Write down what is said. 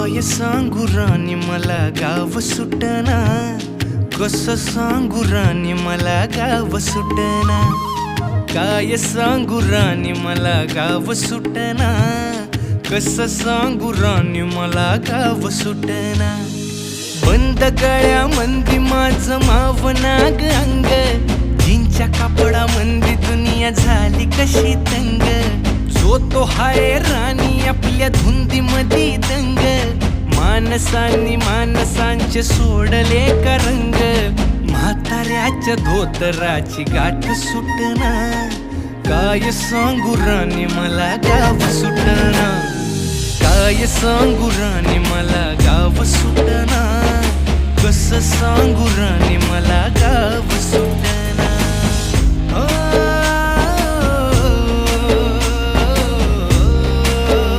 काय सांगू राणी मला गाव सुटना, कसं सांगू राणी मला गाव सुटना, काय सांगू राणी मला गाव सुटना, कसं सांगू राणी मला गाव सुटना। बंद गळ्यामंदी माझं मावनाग अंग, जीनच्या कापडामंदी दुनिया झाली कशी तंग, जो तो हाय राणी आपल्या धुंदीमधी दंग, माणसांनी माणसांचे सोडले का रंग, म्हाताऱ्याच्या धोतराची गाठ सुटना, काय सांगू राणी मला गाव सुटना, काय सांगू राणी मला गाव सुटना, कसं सांगू राणी मला गाव सुटना।